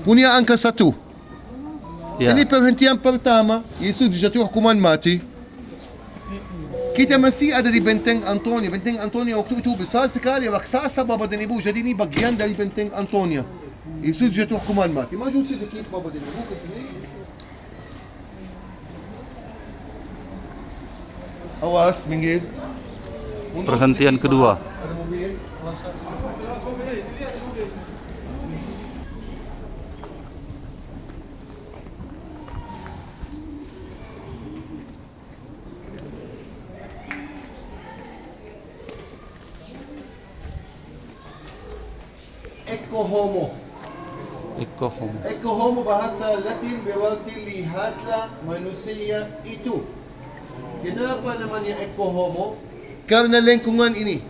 punya angka 1. Ya. Ini perhentian pertama, Yesus dijatuhi hukuman mati. Kita masih ada di Benteng Antonia. Benteng Antonia waktu itu besar sekali, raksasa Bapa dan Ibu. Jadi ini bagian dari Benteng Antonia. Yesus dijatuhi hukuman mati. Maju sedikit Bapa dan Ibu ke sini. Awas, minggir. Perhentian kedua. Ada mobil. Ecco homo. Ecco homo bahasa Latin berarti lihatlah manusia itu. Kenapa namanya ecco homo? Karena lingkungan ini.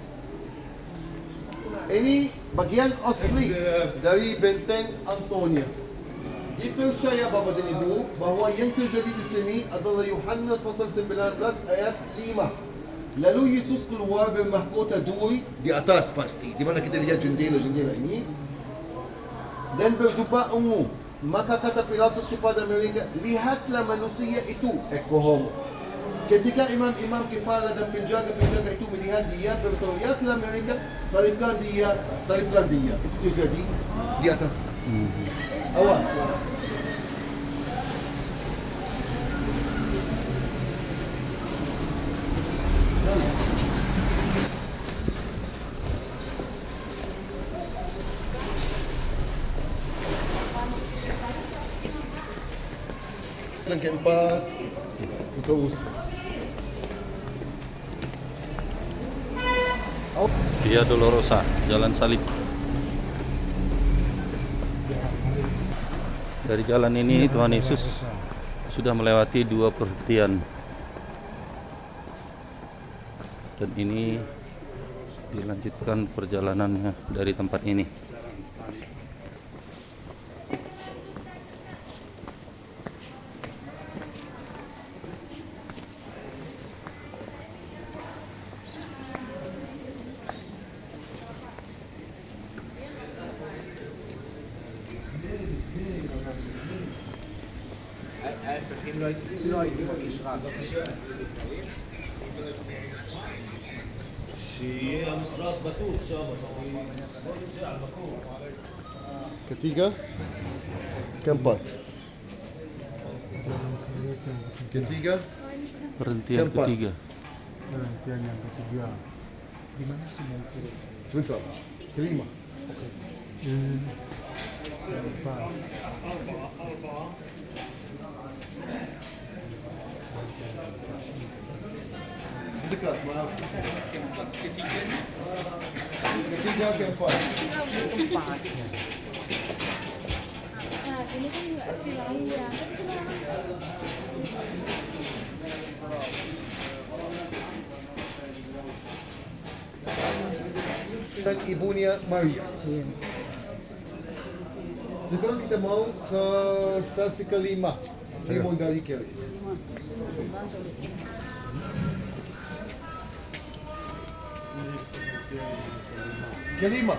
Ini bagian asli dari Benteng Antonia. Dipercaya Bapa dan Ibu bahwa yang terjadi di sini adalah Yohanes pasal 19 ayat 5. Lalu Yesus keluar bermahkota duri di atas pasti, di mana kita lihat jendela-jendela ini, dan berjubah ungu. Maka kata Pilatus kepada mereka, lihatlah manusia itu, ecco homo. Ketika imam-imam kepala dan penjaga-penjaga itu melihat dia, berteriaklah mereka, salibkan dia, salibkan dia. Itu terjadi di atas. Awas. Yang keempat, terus. Via Dolorosa, Jalan Salib. Dari jalan ini Tuhan Yesus sudah melewati 2 perhentian. Dan ini dilanjutkan perjalanannya dari tempat ini. Ketiga, keempat. Ketiga, Perhentian keempat. ketiga. Perhentian yang ketiga. Di mana sih mungkin? Sebentar. Kelima. Keempat. Dekat, maaf. Ketiga, keempat. Nah, ini kan nggak silang ya. Dan ibunya Maria. Sekarang kita mau ke stasi kelima, Simon dari Kiri. Kelima.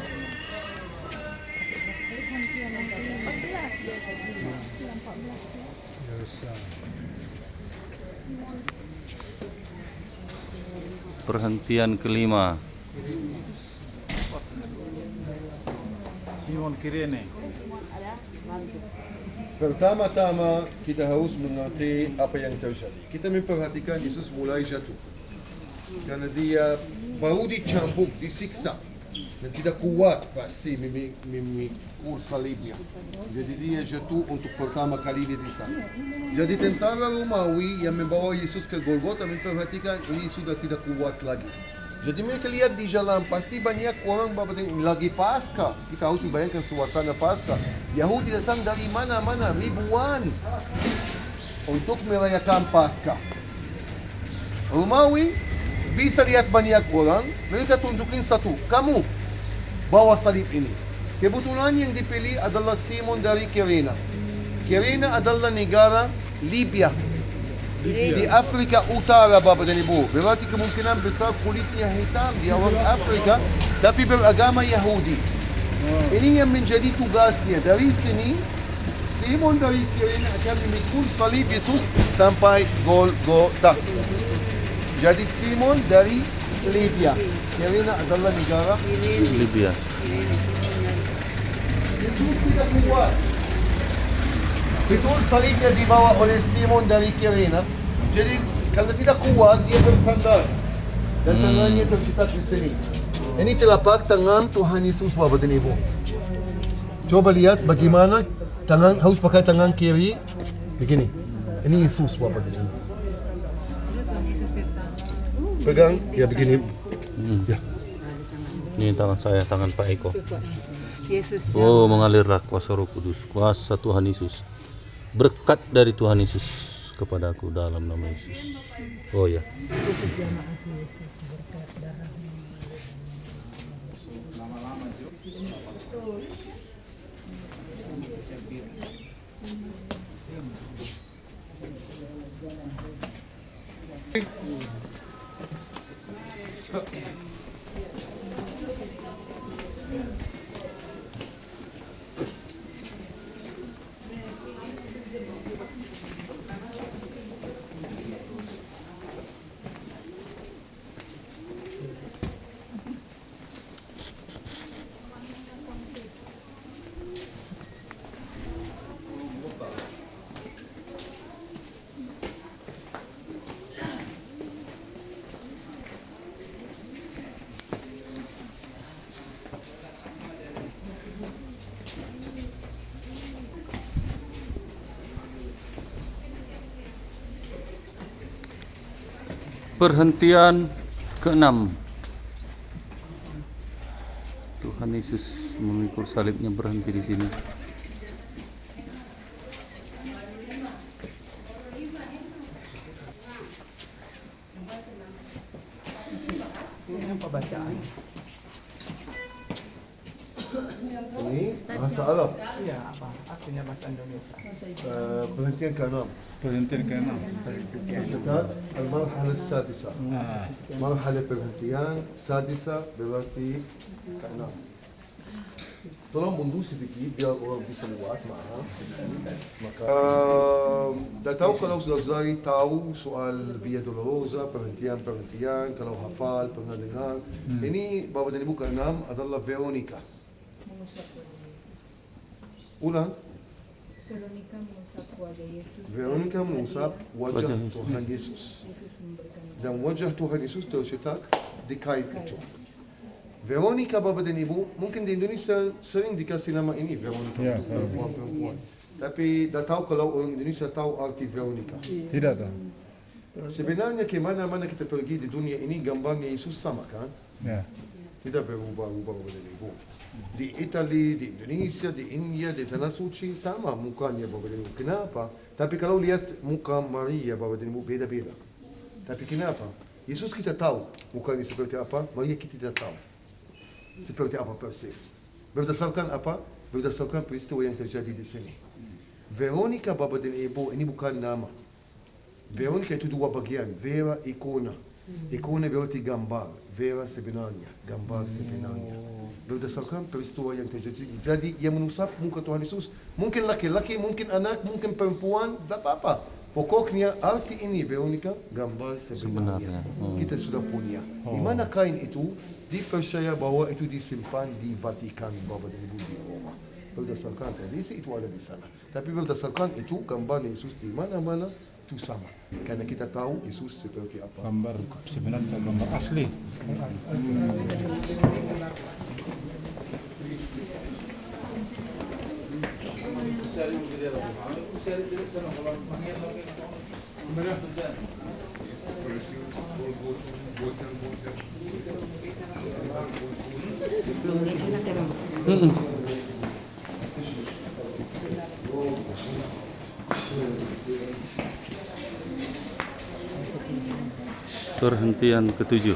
Perhentian kelima. Simon Kirene. Pertama-tama kita harus mengerti apa yang terjadi. Kita memperhatikan Yesus mulai jatuh. Karena dia baru dicambuk, disiksa. Dan tidak kuat pasti memikul salibnya. Jadi dia jatuh untuk pertama kali di sana. Jadi tentara Romawi yang membawa Yesus ke Golgota memperhatikan ini sudah tidak kuat lagi. Jadi mereka lihat di jalan pasti banyak orang lagi Paskah. Kita harus membayangkan suasana Paskah. Yahudi datang dari mana-mana ribuan untuk merayakan Paskah. Romawi bisa lihat banyak orang, mereka tunjukin satu, kamu bawa salib ini. Kebetulan yang dipilih adalah Simon dari Kirene. Kirene adalah negara Libya. Di Afrika Utara, Bapak dan Ibu. Berarti kemungkinan besar kulitnya hitam di orang Afrika, tapi beragama Yahudi. Ini yang menjadi tugasnya. Dari sini, Simon dari Kirene akan memikul salib Yesus sampai Golgotha. Jadi Simon dari Libya. Kirene adalah negara. Libya. Yesus tidak kuat. Betul salibnya dibawa oleh Simon dari Kirene. Jadi kalau tidak kuat, dia bersandar. Dan tangannya tercetak di sini. Ini telapak tangan Tuhan Yesus, Bapak dan Ibu. Coba lihat bagaimana tangan, harus pakai tangan kiri. Begini. Ini Yesus, Bapak dan Ibu. Tuhan Yesus bertahan. Pegang, ya begini. Ya. Ini tangan saya, tangan Pak Eko. Yesus Oh, mengalirlah kuasa Roh Kudus, kuasa Tuhan Yesus. Berkat dari Tuhan Yesus kepadaku dalam nama Yesus. Oh ya. Perhentian ke-6. Tuhan Yesus memikul salibnya berhenti di sini. Ini bahasa Arab. Iya, apa? Artinya bahasa Indonesia. Perhentian ke-6. Perhentian ke-6. Ustaz, al-marhala sadisa. Marhala perhentian sadisa berarti ke-6. Tolong mundur sedikit biar orang bisa lihat, maaf. Maka dah tahu kalau saudara-saudari tahu soal Via Dolorosa, perhentian, kalau hafal, pernah dengar. Ini Bapak dan Ibu ke-6 adalah Veronica. Ulang. Veronica mengusap wajah Yesus. Veronica mengusap wajah Wajah Tuhan Yesus. Yesus memberikan Dan wajah Tuhan Yesus tercetak di kain itu. Veronica, Bapak dan Ibu, mungkin di Indonesia sering dikasih nama ini, Veronica, Ya, untuk perempuan-perempuan. Tapi dah tahu kalau orang Indonesia tahu arti Veronica. Tidak tahu. Sebenarnya ke mana-mana kita pergi di dunia ini, gambarnya Yesus sama kan? Ya. Tidak berubah-ubah, Bapak dan Ibu. Di Italia, di Indonesia, di India, di Tanah Suci, sama mukanya, Bapak dan Ibu. Kenapa? Tapi kalau lihat muka Maria, Bapak dan Ibu, beda-beda. Tapi kenapa? Yesus kita tahu mukanya seperti apa, Maria kita tidak tahu. Seperti apa persis. Berdasarkan apa? Berdasarkan peristiwa yang terjadi di sini. Veronica, Bapak dan Ibu, ini bukan nama. Veronica itu dua bagian, Vera, ikona. Ikona berarti gambar, Vera sebenarnya, gambar sebenarnya. Berdasarkan peristiwa yang terjadi. Jadi yang menusap muka Tuhan Yesus, mungkin laki-laki, mungkin anak, mungkin perempuan, tak apa-apa. Pokoknya arti ini Veronica, gambar sebenarnya. Kita sudah punya. Di mana kain itu? Dipercaya bahwa itu disimpan di Vatikan, Bapak dan Ibu, di Roma. Berdasarkan tradisi itu ada di sana. Tapi berdasarkan itu gambar Yesus di mana-mana itu sama. Karena kita tahu Yesus seperti apa. Gambar sebenarnya gambar asli. Perhentian ke-7.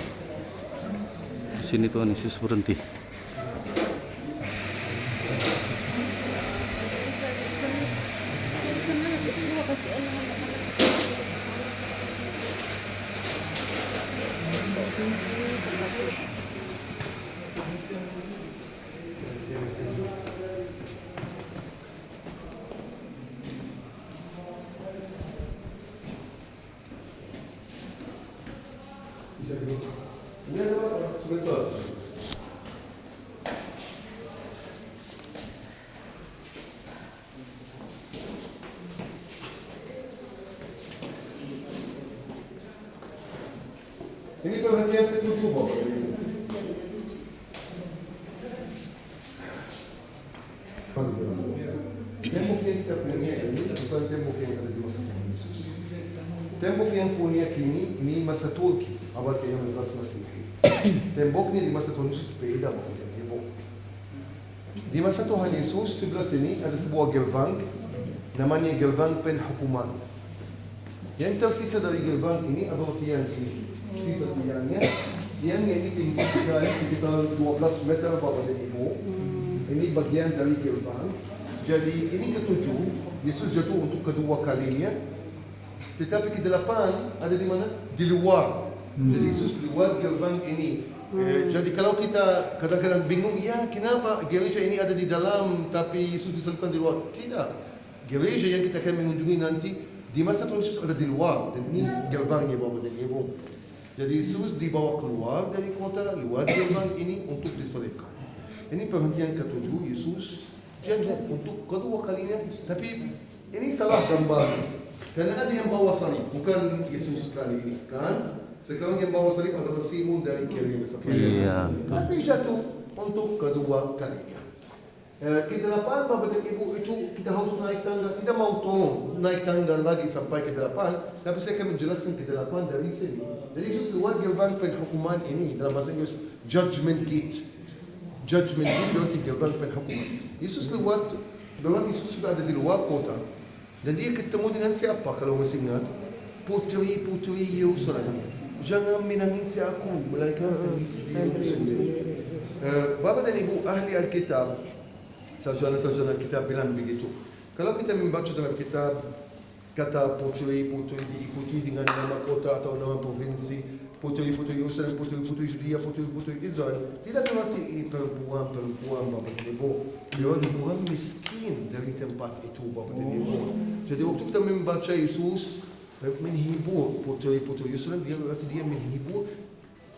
Di sini Tuhan Yesus berhenti. Ini ada apa? Sebentar. Ini perhatian ketujuh, Bapak dan Ibu. Tembok yang kita punya ini bukan tembok yang ada di masa Tuhan Yesus. Tembok yang punya kini ini masa Turki, abad ke-16 Masehi. Tembok ini di masa Tuhan Yesus beda, Bapak dan Ibu. Di masa Tuhan Yesus sebelah sini ada sebuah gerbang namanya gerbang penhukuman. Yang tersisa dari gerbang ini adalah tiang ini. Sisa tiangnya ini tinggi sekali sekitar 12 meter, Bapak dan Ibu. Ini bagian dari gerbang. Jadi ini ketujuh, Yesus jatuh untuk kedua kalinya. Tetapi ke-8 ada di mana? Di luar. Jadi Yesus di luar gerbang ini. Jadi kalau kita kadang-kadang bingung, ya kenapa gereja ini ada di dalam tapi Yesus disalibkan di luar? Tidak. Gereja yang kita akan mengunjungi nanti di masa Tuhan Yesus ada di luar. Dan ini gerbangnya, Bapak dan Ibu. Jadi Yesus dibawa keluar dari kota luar gerbang ini untuk disalibkan. Ini perhentian ketujuh, Yesus jatuh untuk kedua kalinya. Tapi ini salah gambar. Karena ada yang bawa salib, bukan Yesus kali ini, kan? Sekarang yang bawa salib adalah Simon dari Kirene. Iya. Tapi jatuh untuk kedua kalinya. Ke-8, Bapak dan Ibu, itu kita harus naik tangga. Tidak mau tolong naik tangga lagi sampai ke-8. Tapi saya akan menjelaskan ke-8 dari sini. Jadi Yesus lewat gerbang penhukuman ini. Dalam bahasa Inggris, judgment gate. Judgment gate berarti gerbang penhukuman. Yesus lewat, berarti Yesus sudah ada di luar kota. Dan dia ketemu dengan siapa kalau masih ingat? Putri-putri Yerusalem. Jangan menangisi aku, melainkan tangisi dirimu sendiri. Bapak dan Ibu ahli Alkitab, sarjana-sarjana kitab bilang begitu. Kalau kita membaca dalam kitab kata putri-putri diikuti dengan nama kota atau nama provinsi, putri-putri Yerusalem, putri-putri Judea, putri-putri Israel, tidak berarti perempuan-perempuan, Bapak dan Ibu. Berarti orang miskin dari tempat itu, Bapak dan Ibu. Jadi waktu kita membaca Yesus menghibur putri-putri Yerusalem, dia berarti dia menghibur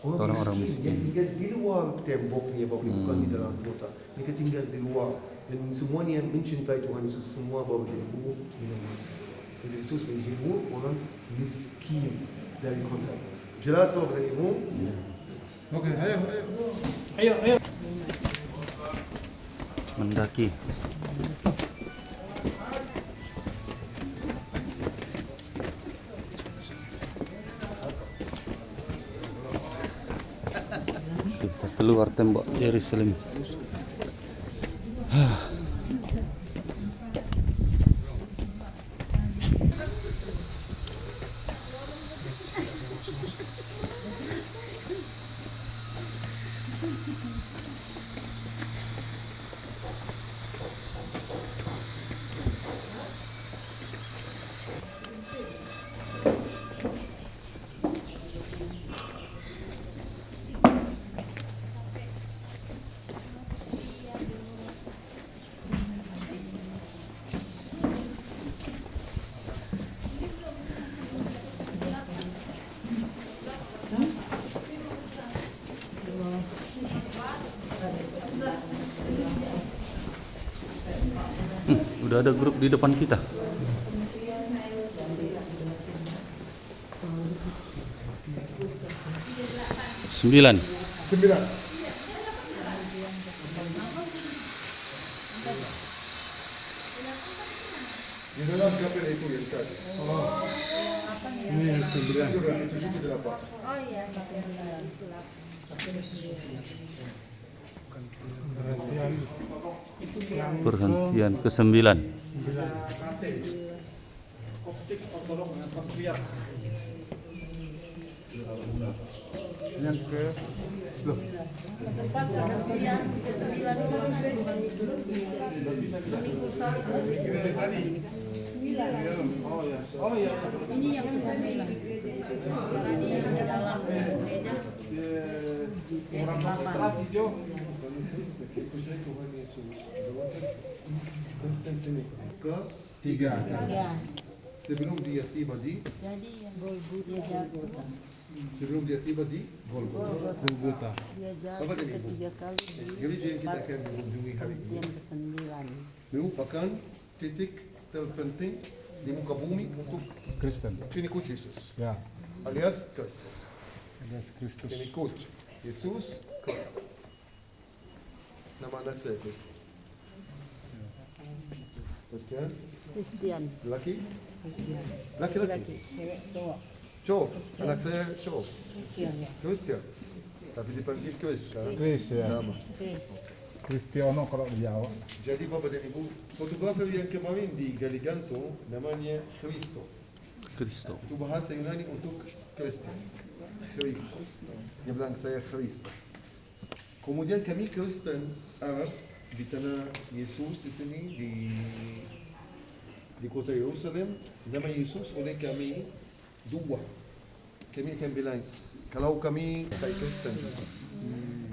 orang miskin yang tinggal di luar temboknya, Bapak, bukan di dalam kota. Mereka tinggal di luar. Dan semuanya yang mencintai Tuhan Yesus, semua Bapak dan Ibu menangis. Jadi Yesus menghibur orang miskin dari kota. Jelas, Bapak dan Ibu? Oke, ayo. Mendaki. Kita keluar tembok Yerusalem. Udah ada grup di depan kita. Sembilan. Di dalam kapel itu yang tadi. Ini yang 9. 7 ke 8. Oh iya, Perhentian ke-9. Yang ke loh. tempat perhentian ke-9 itu ada Tuhan Yesus. Memikul salib. Ini yang ke-9. Tadi yang di dalam gereja. Yang ke-8. Tuhan Yesus Kristen sini ke 3. Ya. Sebelum dia tiba di Jadi yang dia jatuh Sebelum dia tiba di Golgota. Dia Apa jadi tadi, Ibu? ketiga kali di gereja yang kita akan mengunjungi hari ini yang ke-9. merupakan titik terpenting di muka bumi untuk Kristen. pengikut Yesus, Ya. alias Kristen. Alias Kristus. Pengikut Yesus Kristen. Nama anak saya Kristen. Kristen, Kristian. laki? Laki-laki? Laki. Cewek cowok. Cowok, anak saya cowok. Kristian ya. Kristen. Tapi dipanggil Kris kan? Kris ya. Sama. Kris. Kristiono kalau di Jawa. Jadi Bapak dan Ibu, fotografer yang kemarin di Galiganto namanya Christo. Kristo. Itu bahasa Yunani untuk Kristen. Christo. Dia bilang saya Christo. Kemudian kami Kristen Arab di tanah Yesus di sini di kota Yerusalem, nama Yesus oleh kami dua. Kami akan bilang kalau kami tak Kristen,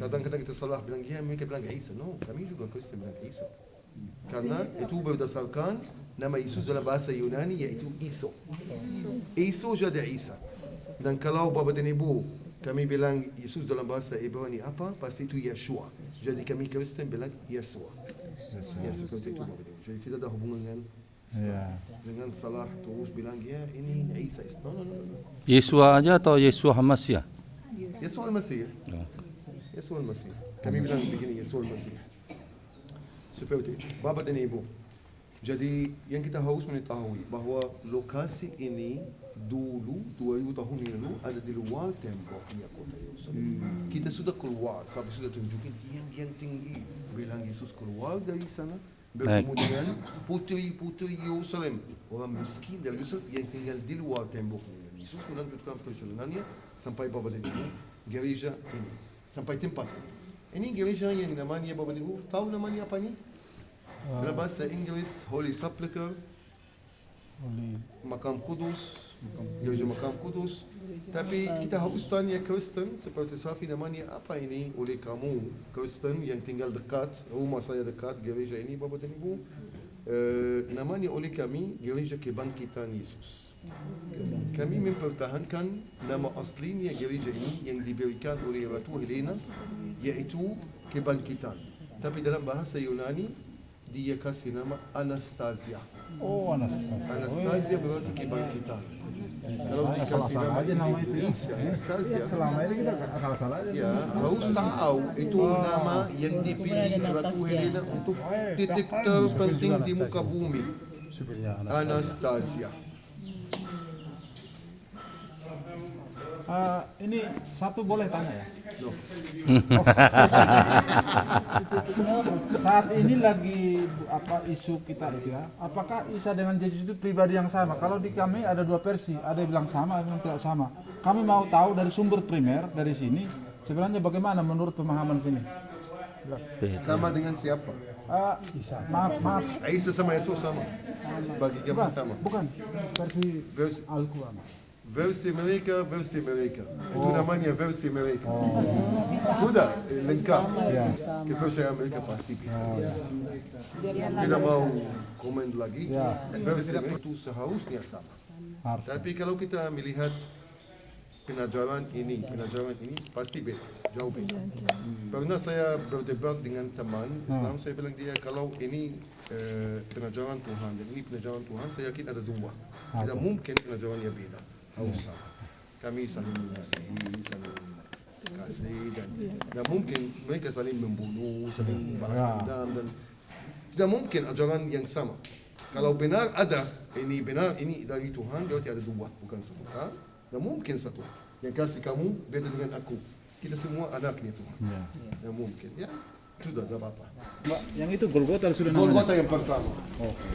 kadang-kadang kita salah bilang ya mereka bilang Isa. No, kami juga Kristen bilang Isa. Karena itu berdasarkan nama Yesus dalam bahasa Yunani yaitu Iso. Iso jadi Isa. Dan kalau Bapak dan Ibu kami bilang Yesus dalam bahasa Ibrani apa? Pasti itu Yeshua. Jadi kami Kristen bilang Yesua. Ya seperti itu Bapak dan Ibu. Jadi tidak ada hubungan dengan salah terus bilang ya ini Isa. No. Yesua aja atau Yesua Hamasya? Yesua Al-Masih. Yesua Al-Masih. Kami bilang begini Yesua Al-Masih. Seperti itu. Bapak dan Ibu. Jadi yang kita harus mengetahui bahwa lokasi ini dulu 2000 tahun yang lalu ada di luar temboknya kota Yerusalem. Kita sudah keluar, sampai sudah tunjukin yang tinggi. Bilang Yesus keluar dari sana bertemu dengan putri-putri Yerusalem, orang miskin dari Yerusalem yang tinggal di luar temboknya. Yesus melanjutkan perjalanannya sampai Bapak dan Ibu gereja ini, sampai tempat ini. Ini gereja yang namanya Bapak dan Ibu tahu namanya apa ni? Dalam bahasa Inggris Holy Sepulchre, Makam Kudus, gereja Makam Kudus. Tapi kita harus tanya Kristen seperti Safi namanya apa ini oleh kamu Kristen yang tinggal dekat rumah saya dekat gereja ini Bapak dan Ibu. Namanya oleh kami gereja Kebangkitan Yesus. Kami mempertahankan nama aslinya gereja ini yang diberikan oleh Ratu Helena yaitu Kebangkitan. Tapi dalam bahasa Yunani dia kasih nama Anastasia. Oh, Anastasia. Anastasia berarti kebangkitan. Kalau dikasih Salah-salah nama aja nama itu. Indonesia, Anastasia. Selama ini kita salah-salah aja. Ya, harus tahu itu nama yang dipilih Ratu Helena untuk titik terpenting di muka bumi. Anastasia. Ini satu boleh tanya ya? Loh, Saat ini lagi apa isu kita itu ya? Apakah Isa dengan Yesus itu pribadi yang sama? Kalau di kami ada dua versi, ada yang bilang sama, ada yang tidak sama. Kami mau tahu dari sumber primer dari sini sebenarnya bagaimana menurut pemahaman sini? sama dengan siapa? Maaf, Isa sama Yesus sama. Bagi kami sama. bukan versi Versi, Al-Quran. versi mereka. Itu namanya versi mereka. Sudah lengkap. Kepercayaan mereka pasti. Tidak mau komen lagi. Versi mereka itu seharusnya sama. Tapi kalau kita melihat pengajaran ini pasti beda, jauh beda. Pernah saya berdebat dengan teman Islam, saya bilang dia kalau ini pengajaran Tuhan dan ini pengajaran Tuhan, saya yakin ada dua. Tidak mungkin pengajarannya beda, harus sama. Kami saling mengasihi, saling kasih dan tidak mungkin mereka saling membunuh, saling balas dendam dan tidak mungkin ajaran yang sama. Kalau benar ada ini benar ini dari Tuhan berarti ada dua bukan satu. Tidak mungkin satu. Yang kasih kamu beda dengan aku. Kita semua anaknya Tuhan. Tidak mungkin. Ya sudah tidak apa-apa. Yang itu Golgota sudah namanya. Golgota yang pertama. Oke.